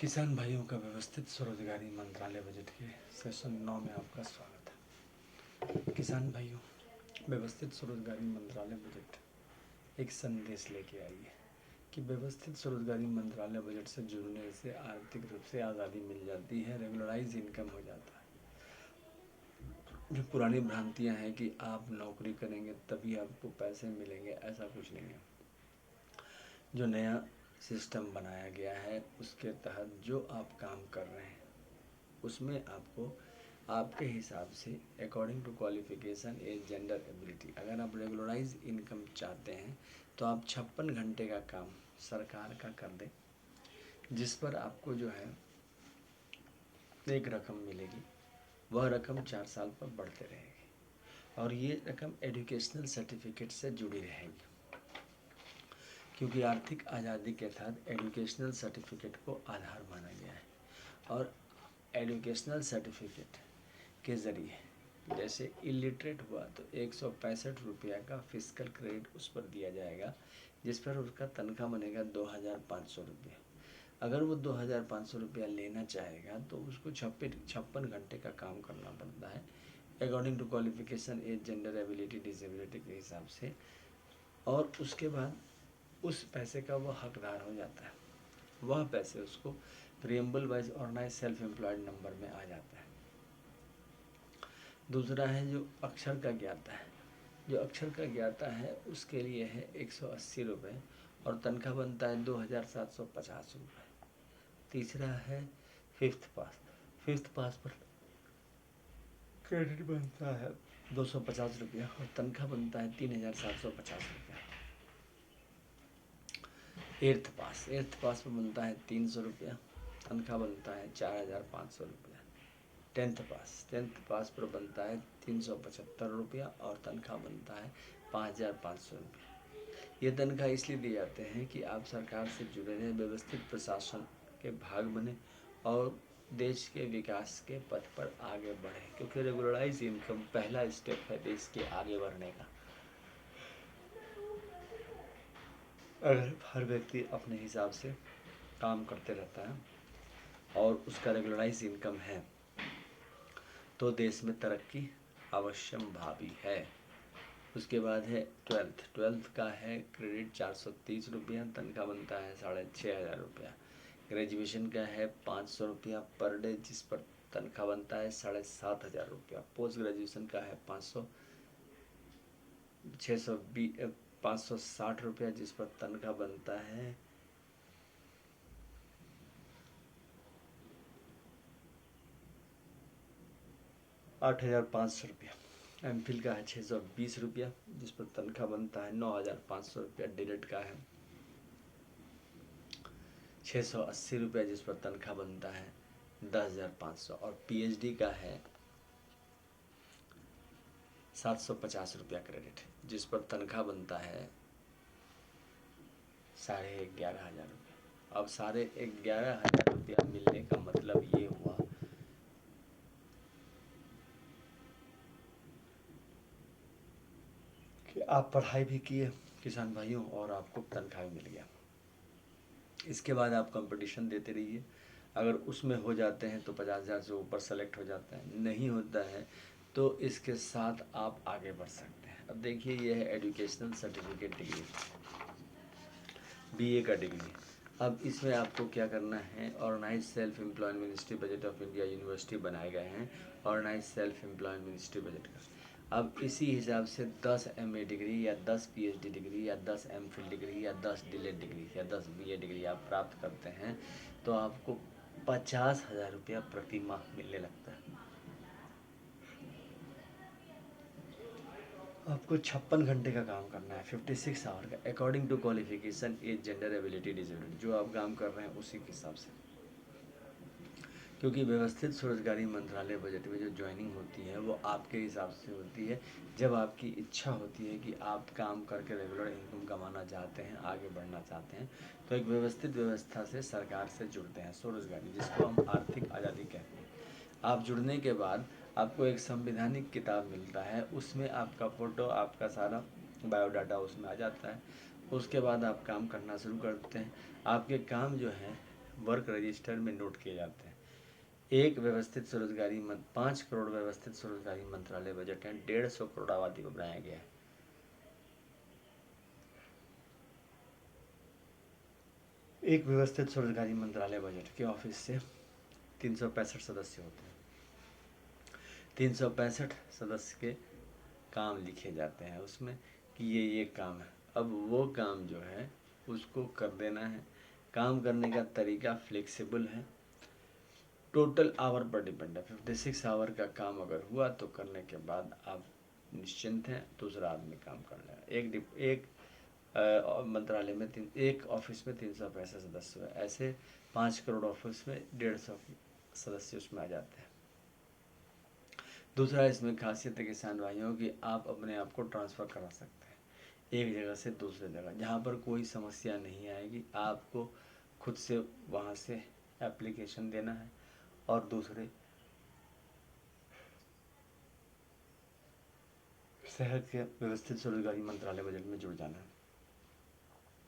किसान भाइयों का व्यवस्थित स्वरोजगारी मंत्रालय बजट के सेशन 9 में आपका स्वागत है। किसान भाइयों, व्यवस्थित स्वरोजगारी मंत्रालय बजट एक संदेश लेके आई है कि व्यवस्थित स्वरोजगारी मंत्रालय बजट से जुड़ने से आर्थिक रूप से आज़ादी मिल जाती है, रेगुलराइज इनकम हो जाता है। जो पुरानी भ्रांतियां हैं कि आप नौकरी करेंगे तभी आपको पैसे मिलेंगे, ऐसा कुछ नहीं है। जो नया सिस्टम बनाया गया है उसके तहत जो आप काम कर रहे हैं उसमें आपको आपके हिसाब से according to qualification age gender ability, अगर आप रेगुलराइज इनकम चाहते हैं तो आप 56 घंटे का काम सरकार का कर दें, जिस पर आपको जो है एक रकम मिलेगी। वह रकम 4 साल पर बढ़ते रहेगी और ये रकम एजुकेशनल सर्टिफिकेट से जुड़ी रहेगी, क्योंकि आर्थिक आज़ादी के तहत एजुकेशनल सर्टिफिकेट को आधार माना गया है। और एजुकेशनल सर्टिफिकेट के ज़रिए जैसे इलिटरेट हुआ तो 165 रुपया का फिजिकल क्रेडिट उस पर दिया जाएगा, जिस पर उसका तनख्वाह बनेगा 2500 रुपया। अगर वो 2500 रुपया लेना चाहेगा तो उसको 56 घंटे का काम करना पड़ता है according to qualification age gender ability disability के हिसाब से, और उसके बाद उस पैसे का वह हकदार हो जाता है। वह पैसे उसको preamble wise organise self employed number में आ जाता है। दूसरा है जो अक्षर का ज्ञाता है। जो अक्षर का ज्ञाता है उसके लिए है 180 रुपये और तनख्वाह बनता है 2750 रुपये। तीसरा है फिफ्थ पास पर क्रेडिट बनता है 250 रुपया और तनख्वाह बनता है 3750 रुपया। एट्थ पास पर बनता है 300 रुपया, तनख्वाह बनता है 4500 रुपया। टेंथ पास पर बनता है 375 रुपया और तनख्वाह बनता है 5500 रुपया। ये तनख्वाह इसलिए दिए जाते हैं कि आप सरकार से जुड़े रहें, व्यवस्थित प्रशासन के भाग बने और देश के विकास के पथ पर आगे बढ़े, क्योंकि रेगुलराइज इनकम पहला स्टेप है देश के आगे बढ़ने का। अगर हर व्यक्ति अपने हिसाब से काम करते रहता है और उसका रेगुलराइज इनकम है तो देश में तरक्की अवश्यम भावी है। उसके बाद है ट्वेल्थ का है क्रेडिट 430 रुपया, तनख्वाह बनता है 6500 रुपया। ग्रेजुएशन का है 500 रुपया पर डे, जिस पर तनख्वाह बनता है 7500 रुपया। पोस्ट ग्रेजुएशन का है 560 रुपया, जिस पर तनख्वाह बनता है 8500 रुपया। एमफिल का है 620 रुपया, जिस पर तनख्वाह बनता है 9500 रुपया। डिलेट का है 680 रुपया, जिस पर तनख्वाह बनता है 10500 और पीएचडी का है 750 रुपया क्रेडिट, जिस पर तनख्वाह बनता है 11,500 रुपया। अब 11,500 रुपया मिलने का मतलब ये हुआ कि आप पढ़ाई भी किए किसान भाइयों और आपको तनख्वाह भी मिल गया। इसके बाद आप कंपटीशन देते रहिए, अगर उसमें हो जाते हैं तो 50,000 से ऊपर सेलेक्ट हो जाता है, नहीं होता है तो इसके साथ आप आगे बढ़ सकते हैं। अब देखिए, यह है एजुकेशनल सर्टिफिकेट डिग्री, बीए का डिग्री। अब इसमें आपको क्या करना है, organise self employed ministry budget of India university बनाए गए हैं organise self employed ministry budget का। अब इसी हिसाब से 10 एमए डिग्री या 10 पीएचडी डिग्री या 10 एमफिल डिग्री या 10 डीलेट डिग्री या 10 बीए डिग्री आप प्राप्त करते हैं तो आपको 50,000 रुपया प्रति माह मिलने लगता है। आपको 56 घंटे का काम करना है, 56 आवर का, according to qualification age gender ability disability, जो आप काम कर रहे हैं उसी के हिसाब से। क्योंकि व्यवस्थित स्वरोजगारी मंत्रालय बजट में जो ज्वाइनिंग होती है वो आपके हिसाब से होती है, जब आपकी इच्छा होती है कि आप काम करके रेगुलर इनकम कमाना चाहते हैं, आगे बढ़ना चाहते हैं, तो एक व्यवस्थित व्यवस्था से सरकार से जुड़ते हैं स्वरोजगारी, जिसको हम आर्थिक आज़ादी कहते हैं। आप जुड़ने के बाद आपको एक संवैधानिक किताब मिलता है, उसमें आपका फ़ोटो, आपका सारा बायोडाटा उसमें आ जाता है। उसके बाद आप काम करना शुरू करते हैं। आपके काम जो है वर्क रजिस्टर में नोट किए जाते हैं। एक व्यवस्थित स्वरोजगारी 5 करोड़ व्यवस्थित स्वरोजगारी मंत्रालय बजट है। 150 करोड़ आबादी को बनाया गया है। एक व्यवस्थित स्वरोजगारी मंत्रालय बजट के ऑफिस से 365 सदस्य होते हैं। 365 सदस्य के काम लिखे जाते हैं उसमें कि ये काम है। अब वो काम जो है उसको कर देना है। काम करने का तरीका फ्लेक्सिबल है। टोटल आवर पर डिपेंड है। 56 आवर का काम अगर हुआ तो करने के बाद आप निश्चिंत हैं, दूसरा आदमी काम कर लेगा। एक मंत्रालय में एक ऑफिस में 365 सदस्य है। ऐसे 5 करोड़ ऑफिस में 150 सदस्य उसमें आ जाते हैं। दूसरा इसमें खासियत है किसान भाइयों की आप अपने आप को ट्रांसफ़र करा सकते हैं एक जगह से दूसरे जगह, जहाँ पर कोई समस्या नहीं आएगी। आपको खुद से वहाँ से एप्लीकेशन देना है और दूसरे शहर के व्यवस्थित स्वरोजगारी मंत्रालय बजट में जुड़ जाना है।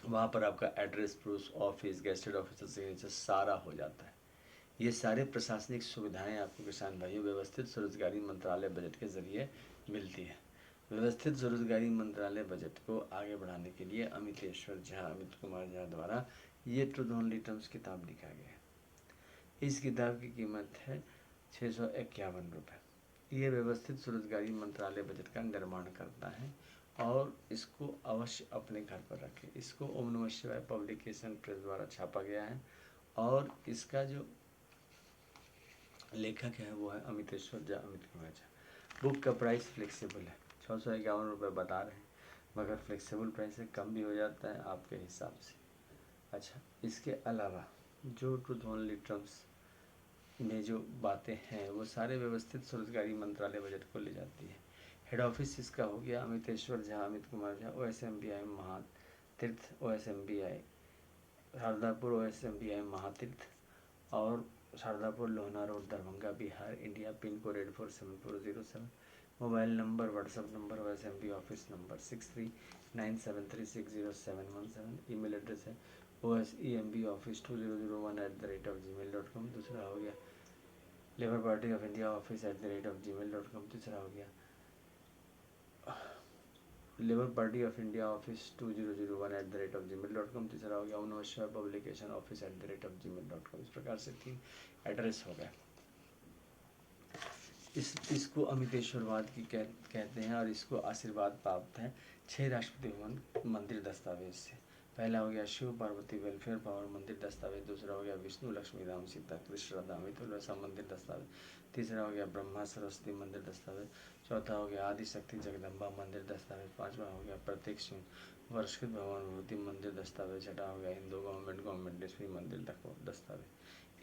वहाँ पर आपका address proof, office, gazetted officer signature सारा हो जाता है। ये सारे प्रशासनिक सुविधाएं आपको किसान भाइयों व्यवस्थित स्वरोजगारी मंत्रालय बजट के जरिए मिलती है। व्यवस्थित स्वरोजगारी मंत्रालय बजट को आगे बढ़ाने के लिए अमित कुमार झा द्वारा ये ट्रूथ ओनली टर्म्स किताब लिखा गया है। इस किताब की कीमत है 651 रुपये। ये व्यवस्थित स्वरोजगारी मंत्रालय बजट का निर्माण करता है और इसको अवश्य अपने घर पर रखें। इसको ओम नमः शिवाय पब्लिकेशन प्रेस द्वारा छापा गया है और इसका जो लेखक है वो है अमित कुमार झा। बुक का प्राइस फ्लेक्सिबल है। 651 रुपये बता रहे हैं, मगर फ्लेक्सिबल प्राइस से कम भी हो जाता है आपके हिसाब से। अच्छा, इसके अलावा जो ट्रूथ ओनली टर्म्स में जो बातें हैं वो सारे व्यवस्थित स्वरोजगारी मंत्रालय बजट को ले जाती है। हेड ऑफिस इसका हो गया Amit Kumar Jha, OSMBI महातीर्थ, OSMBI Shardapur, OSMBI महातीर्थ और Shardapur, Lohna road, Darbhanga, Bihar, India. Pin code 847407। Mobile number, WhatsApp number, OSMBI office number 6397360717। Email address है osembioffice2001@gmail.com। दूसरा हो गया labour party of India office @gmail.com। तीसरा हो गया labour party of India office 2001@gmail.com। तीसरा हो गया उनवश्य पब्लिकेशन ऑफिस @gmail.com। इस प्रकार से 3 एड्रेस हो गए। इसको अमितेश्वरवाद की कहते हैं और इसको आशीर्वाद प्राप्त है 6 राष्ट्रपति भवन मंदिर दस्तावेज से। पहला हो गया शिव पार्वती वेलफेयर पावर मंदिर दस्तावेज। दूसरा हो गया विष्णु लक्ष्मी राम सीता कृष्ण राधा अमित मंदिर दस्तावेज। तीसरा हो गया ब्रह्मा सरस्वती मंदिर दस्तावेज। चौथा हो गया आदि शक्ति जगदम्बा मंदिर दस्तावेज। पांचवा हो गया प्रत्येक शिव वर्षकृत भगवान विभूति मंदिर दस्तावेज। छठा हो गया हिंदू गवर्नमेंट डिस्ट्री मंदिर दस्तावेज।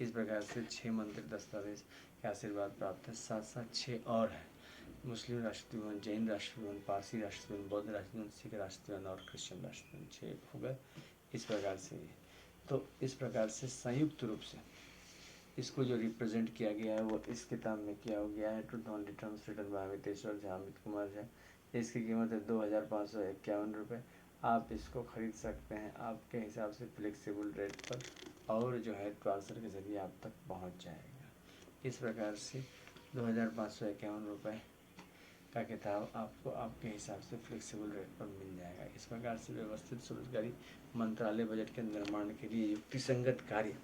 इस प्रकार से 6 मंदिर दस्तावेज के आशीर्वाद प्राप्त है। साथ साथ 6 और हैं। मुस्लिम राष्ट्रपति भवन, जैन राष्ट्रपति भवन, पारसी राष्ट्रपति भवन, बौद्ध राष्ट्रपति भवन, सिख राष्ट्रपति भवन और क्रिश्चियन राष्ट्रपति भवन। 6 हो गए। इस प्रकार से ये तो इस प्रकार से संयुक्त रूप से इसको जो रिप्रेजेंट किया गया है वो इस किताब में किया गया है truth only terms written by Amiteshwar Jha, Amit Kumar Jha. इसकी कीमत है 2551 रुपये। आप इसको खरीद सकते हैं आपके हिसाब से फ्लेक्सिबल रेट पर और जो है ट्रांसफ़र के ज़रिए आप तक पहुंच जाएगा। इस प्रकार से 2551 रुपये का किताब आपको आपके हिसाब से फ्लेक्सिबल रेट पर मिल जाएगा। इस प्रकार से व्यवस्थित स्वरोजगारी मंत्रालय बजट के निर्माण के लिए युक्तिसंगत कार्य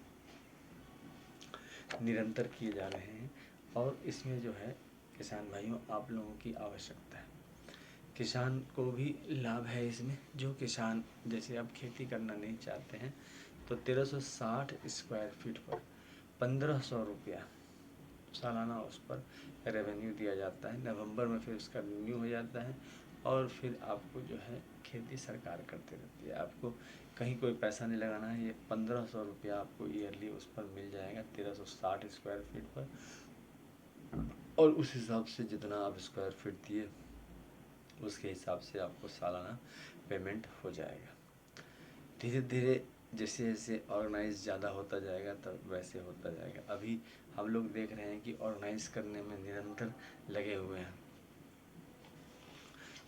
निरंतर किए जा रहे हैं और इसमें जो है किसान भाइयों आप लोगों की आवश्यकता है। किसान को भी लाभ है इसमें। जो किसान जैसे अब खेती करना नहीं चाहते हैं तो 1360 स्क्वायर फीट पर 1500 रुपया सालाना उस पर रेवेन्यू दिया जाता है। नवंबर में फिर उसका रिन्यू हो जाता है और फिर आपको जो है खेती सरकार करती रहती है। आपको कहीं कोई पैसा नहीं लगाना है। ये 1500 रुपया आपको ईयरली उस पर मिल जाएगा 1360 स्क्वायर फीट पर और उस हिसाब से जितना आप स्क्वायर फीट दिए उसके हिसाब से आपको सालाना पेमेंट हो जाएगा। धीरे धीरे जैसे जैसे ऑर्गेनाइज ज़्यादा होता जाएगा तब वैसे होता जाएगा। अभी हम लोग देख रहे हैं कि ऑर्गेनाइज करने में निरंतर लगे हुए हैं।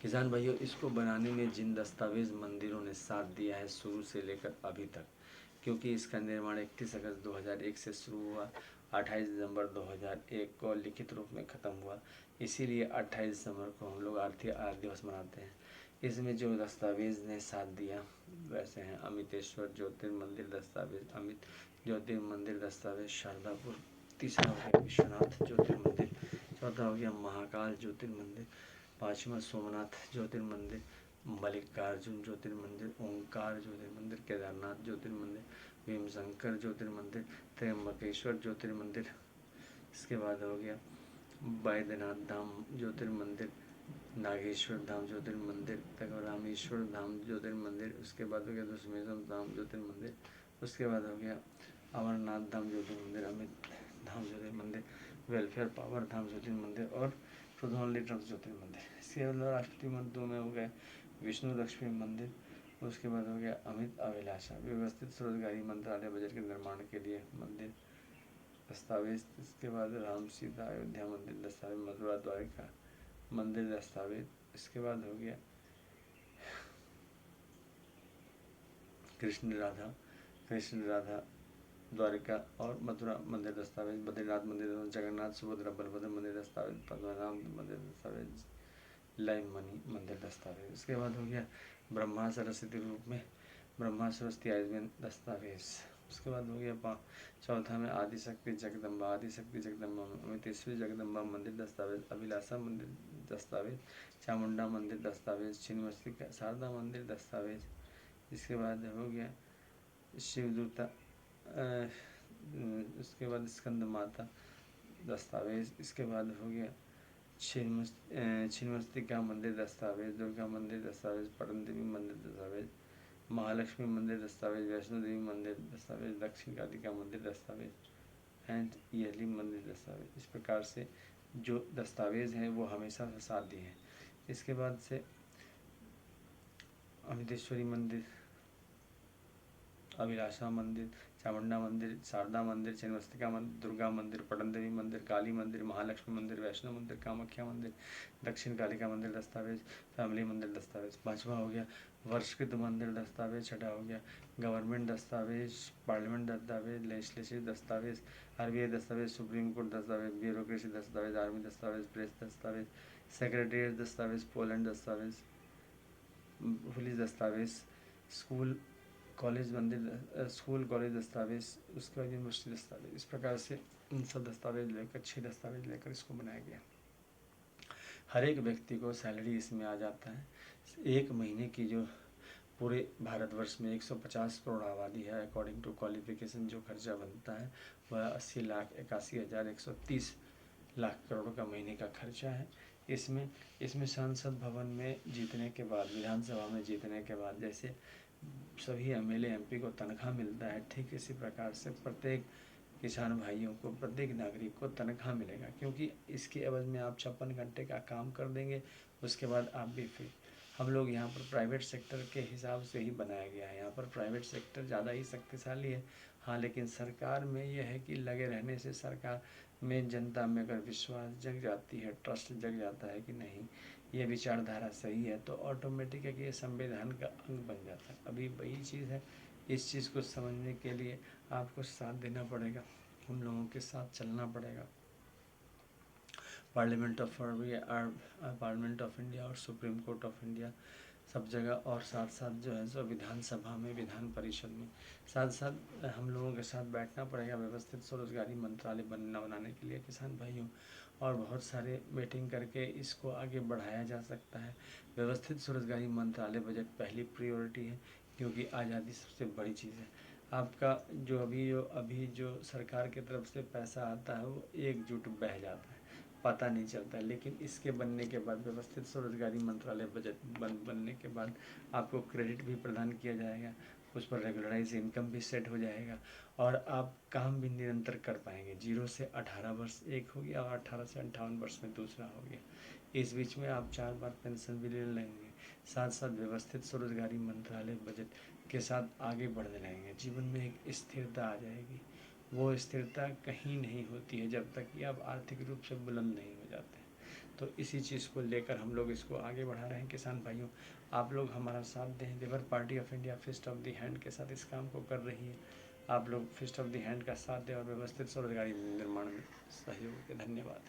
किसान भाइयों इसको बनाने में जिन दस्तावेज मंदिरों ने साथ दिया है शुरू से लेकर अभी तक क्योंकि इसका निर्माण 31 अगस्त 2001 से शुरू हुआ, 28 दिसंबर 2001 को लिखित रूप में ख़त्म हुआ। इसीलिए 28 दिसंबर को हम लोग आर्थिक आर्य दिवस मनाते हैं। इसमें जो दस्तावेज ने साथ दिया वैसे हैं अमितेश्वर ज्योतिर्मंदिर दस्तावेज, अमित ज्योतिर्मंदिर दस्तावेज शारदापुर, तीसरा हो गया विश्वनाथ ज्योतिर्मंदिर, चौथा हो गया महाकाल ज्योतिर्मंदिर, पांचवा सोमनाथ ज्योतिर्मंदिर, मल्लिकार्जुन ज्योतिर्मंदिर, ओंकार ज्योतिर्मंदिर, केदारनाथ ज्योतिर्मंदिर, भीमशंकर ज्योतिर्मंदिर, त्र्यंबकेश्वर ज्योतिर्मंदिर। इसके बाद हो गया बैद्यनाथ धाम ज्योतिर्मंदिर, नागेश्वर धाम ज्योतिर्मंदिर, तक रामेश्वर धाम ज्योतिर्मंदिर। उसके बाद हो गया दशमेश्वर धाम ज्योतिर्मंदिर। उसके बाद हो गया अमरनाथ धाम ज्योतिर्मंदिर, अमित धाम ज्योतिर्मंदिर, वेलफेयर पावर धाम ज्योतिर्मंदिर और रुद्रमल्ली ट्रस्ट ज्योतिर्मंदिर। इसके बाद राष्ट्रीय मंदिरों में हो गए विष्णु लक्ष्मी मंदिर। उसके बाद हो गया अमित अभिलाषा, व्यवस्थित स्वरोजगारी मंत्रालय बजट के निर्माण के लिए मंदिर दस्तावेज। इसके बाद राम सीता अयोध्या मंदिर दस्तावेज, मथुरा द्वारिका मंदिर दस्तावेज। इसके बाद हो गया कृष्ण राधा द्वारिका और मथुरा मंदिर दस्तावेज, बद्रीनाथ मंदिर, जगन्नाथ सुभद्रा बलभद्र मंदिर दस्तावेज, पद्मनाभ मंदिर दस्तावेज, लाइव मनी मंदिर दस्तावेज। इसके बाद हो गया ब्रह्मा सरस्वती रूप में ब्रह्मा सरस्वती आयुर्वेद दस्तावेज। उसके बाद हो गया चौथा में आदिशक्ति जगदम्बा अमितेश्वरी जगदम्बा मंदिर दस्तावेज, अभिलाषा मंदिर दस्तावेज, चामुंडा मंदिर दस्तावेज, छिन्नमस्तिका शारदा मंदिर दस्तावेज। इसके बाद हो गया शिवदूता, उसके बाद स्कंद माता दस्तावेज। इसके बाद हो गया छिन्नमस्तिका मंदिर दस्तावेज, दुर्गा मंदिर दस्तावेज, पटन देवी मंदिर दस्तावेज, महालक्ष्मी मंदिर दस्तावेज, वैष्णो देवी मंदिर दस्तावेज, दक्षिण कालिका मंदिर दस्तावेज एंड ईयरली मंदिर दस्तावेज। इस प्रकार से जो दस्तावेज हैं वो हमेशा साथ दिए हैं। इसके बाद से अमितेश्वरी मंदिर, अभिलाषा मंदिर, चामुंडा मंदिर, शारदा मंदिर, छिन्नमस्तिका मंदिर, दुर्गा मंदिर, पटन देवी मंदिर, काली मंदिर, महालक्ष्मी मंदिर, वैष्णो मंदिर, कामाख्या मंदिर, दक्षिण कालिका मंदिर दस्तावेज, फैमिली मंदिर दस्तावेज। पांचवा हो गया वर्षकृत मंदिर दस्तावेज। छठा हो गया गवर्नमेंट दस्तावेज, पार्लियामेंट दस्तावेज, लेजिस्लेटिव दस्तावेज, आरबीआई दस्तावेज, सुप्रीम कोर्ट दस्तावेज, ब्यूरोक्रेसी दस्तावेज, आर्मी दस्तावेज, प्रेस दस्तावेज, सेक्रेटरिएट दस्तावेज, पोलैंड दस्तावेज, पुलिस दस्तावेज, स्कूल कॉलेज दस्तावेज, उसके बाद यूनिवर्सिटी दस्तावेज। इस प्रकार से इन सब दस्तावेज लेकर 6 दस्तावेज लेकर इसको बनाया गया। हर एक व्यक्ति को सैलरी इसमें आ जाता है। एक महीने की जो पूरे भारतवर्ष में 150 करोड़ आबादी है, अकॉर्डिंग टू क्वालिफिकेशन जो खर्चा बनता है वह 80,81,130 लाख करोड़ का महीने का खर्चा है। इसमें संसद भवन में जीतने के बाद, विधानसभा में जीतने के बाद जैसे सभी एमएलए एमपी को तनख्वाह मिलता है, ठीक इसी प्रकार से प्रत्येक किसान भाइयों को, प्रत्येक नागरिक को तनख्वाह मिलेगा, क्योंकि इसके एवज में आप 56 घंटे का काम कर देंगे, उसके बाद आप भी फ्री। हम लोग यहाँ पर प्राइवेट सेक्टर के हिसाब से ही बनाया गया है। यहाँ पर प्राइवेट सेक्टर ज़्यादा ही शक्तिशाली है। हाँ, लेकिन सरकार में यह है कि लगे रहने से सरकार में जनता में अगर विश्वास जग जाती है, ट्रस्ट जग जाता है कि नहीं ये विचारधारा सही है, तो ऑटोमेटिक है कि ये संविधान का अंग बन जाता है। अभी वही चीज़ है। इस चीज़ को समझने के लिए आपको साथ देना पड़ेगा, हम लोगों के साथ चलना पड़ेगा। पार्लियामेंट ऑफ इंडिया और सुप्रीम कोर्ट ऑफ इंडिया सब जगह, और साथ साथ जो है सो विधानसभा में, विधान परिषद में, साथ साथ हम लोगों के साथ बैठना पड़ेगा व्यवस्थित स्वरोजगारी मंत्रालय बनाने के लिए किसान भाइयों, और बहुत सारे मीटिंग करके इसको आगे बढ़ाया जा सकता है। व्यवस्थित स्वरोजगारी मंत्रालय बजट पहली प्रायोरिटी है, क्योंकि आज़ादी सबसे बड़ी चीज़ है। आपका जो अभी जो सरकार की तरफ से पैसा आता है वो एकजुट बह जाता है, पता नहीं चलता है। लेकिन इसके बनने के बाद, व्यवस्थित स्वरोजगारी मंत्रालय बजट बनने के बाद आपको क्रेडिट भी प्रदान किया जाएगा, उस पर रेगुलराइज इनकम भी सेट हो जाएगा, और आप काम भी निरंतर कर पाएंगे। 0 से 18 वर्ष एक हो गया, और 18 से 58 वर्ष में दूसरा हो गया। इस बीच में आप 4 बार पेंशन भी ले लेंगे। साथ साथ व्यवस्थित स्वरोजगारी मंत्रालय बजट के साथ आगे बढ़ते रहेंगे। जीवन में एक स्थिरता आ जाएगी। वो स्थिरता कहीं नहीं होती है जब तक कि आप आर्थिक रूप से बुलंद नहीं हो जाते। तो इसी चीज़ को लेकर हम लोग इसको आगे बढ़ा रहे हैं। किसान भाइयों, आप लोग हमारा साथ दें। Labour party of India fist of the hand के साथ इस काम को कर रही है। आप लोग फिस्ट ऑफ द हैंड का साथ दें और व्यवस्थित स्वरोजगारी निर्माण में सहयोग दें। धन्यवाद।